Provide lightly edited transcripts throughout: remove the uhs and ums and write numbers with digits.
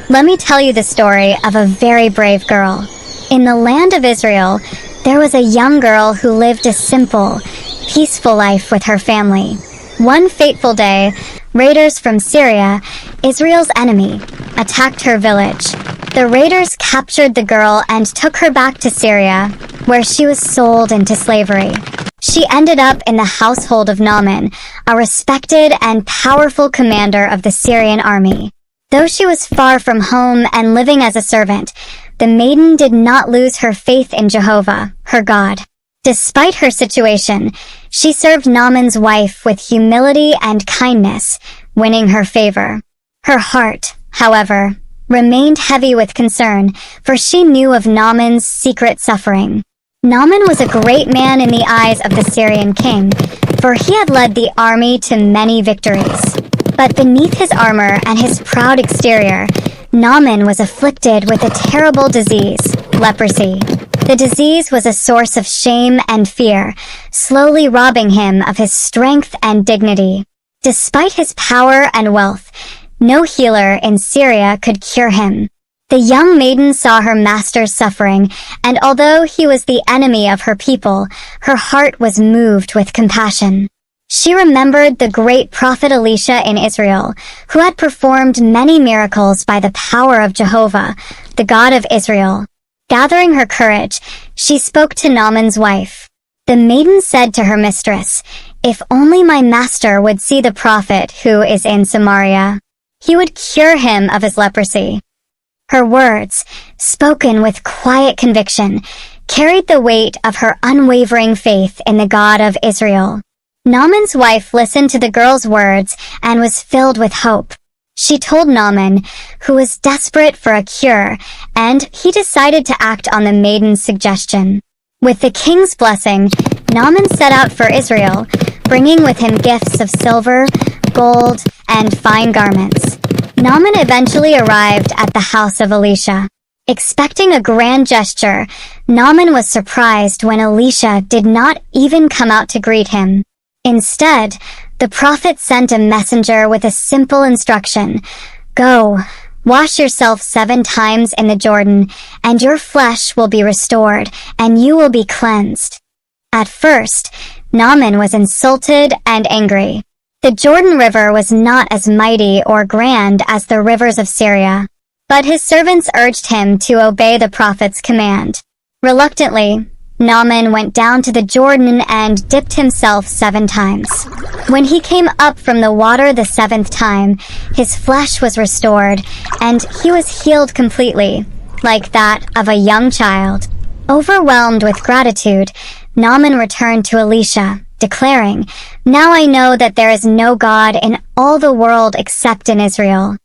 Let me tell you the story of a very brave girl. In the land of Israel, there was a young girl who lived a simple, peaceful life with her family. One fateful day, raiders from Syria, Israel's enemy, attacked her village. The raiders captured the girl and took her back to Syria, where she was sold into slavery. She ended up in the household of Naaman, a respected and powerful commander of the Syrian army. Though she was far from home and living as a servant, the maiden did not lose her faith in Jehovah, her God. Despite her situation, she served Naaman's wife with humility and kindness, winning her favor. Her heart, however, remained heavy with concern, for she knew of Naaman's secret suffering. Naaman was a great man in the eyes of the Syrian king, for he had led the army to many victories. But beneath his armor and his proud exterior, Naaman was afflicted with a terrible disease, leprosy. The disease was a source of shame and fear, slowly robbing him of his strength and dignity. Despite his power and wealth, no healer in Syria could cure him. The young maiden saw her master's suffering, and although he was the enemy of her people, her heart was moved with compassion. She remembered the great Prophet Elisha in Israel, who had performed many miracles by the power of Jehovah, the God of Israel. Gathering her courage, she spoke to Naaman's wife. The maiden said to her mistress, "If only my master would see the prophet who is in Samaria, he would cure him of his leprosy." Her words, spoken with quiet conviction, carried the weight of her unwavering faith in the God of Israel. Naaman's wife listened to the girl's words and was filled with hope. She told Naaman, who was desperate for a cure, and he decided to act on the maiden's suggestion. With the king's blessing, Naaman set out for Israel, bringing with him gifts of silver, gold, and fine garments. Naaman eventually arrived at the house of Elisha. Expecting a grand gesture, Naaman was surprised when Elisha did not even come out to greet him. Instead, the prophet sent a messenger with a simple instruction: "Go, wash yourself 7 times in the Jordan, and your flesh will be restored, and you will be cleansed." At first, Naaman was insulted and angry. The Jordan River was not as mighty or grand as the rivers of Syria, but his servants urged him to obey the prophet's command. Reluctantly, Naaman went down to the Jordan and dipped himself 7 times. When he came up from the water the 7th time, his flesh was restored, and he was healed completely, like that of a young child. Overwhelmed with gratitude, Naaman returned to Elisha, declaring, "Now I know that there is no God in all the world except in Israel."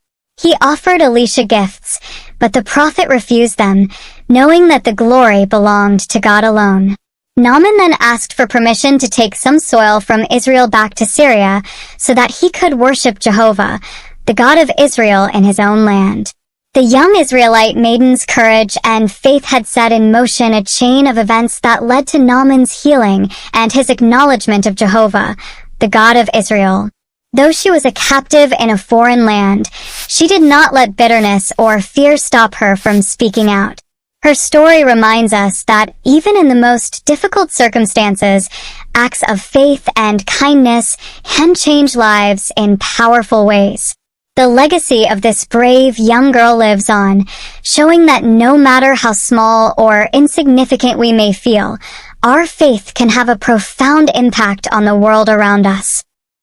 He offered Elisha gifts, but the prophet refused them, knowing that the glory belonged to God alone. Naaman then asked for permission to take some soil from Israel back to Syria so that he could worship Jehovah, the God of Israel, in his own land. The young Israelite maiden's courage and faith had set in motion a chain of events that led to Naaman's healing and his acknowledgement of Jehovah, the God of Israel. Though she was a captive in a foreign land, she did not let bitterness or fear stop her from speaking out. Her story reminds us that even in the most difficult circumstances, acts of faith and kindness can change lives in powerful ways. The legacy of this brave young girl lives on, showing that no matter how small or insignificant we may feel, our faith can have a profound impact on the world around us.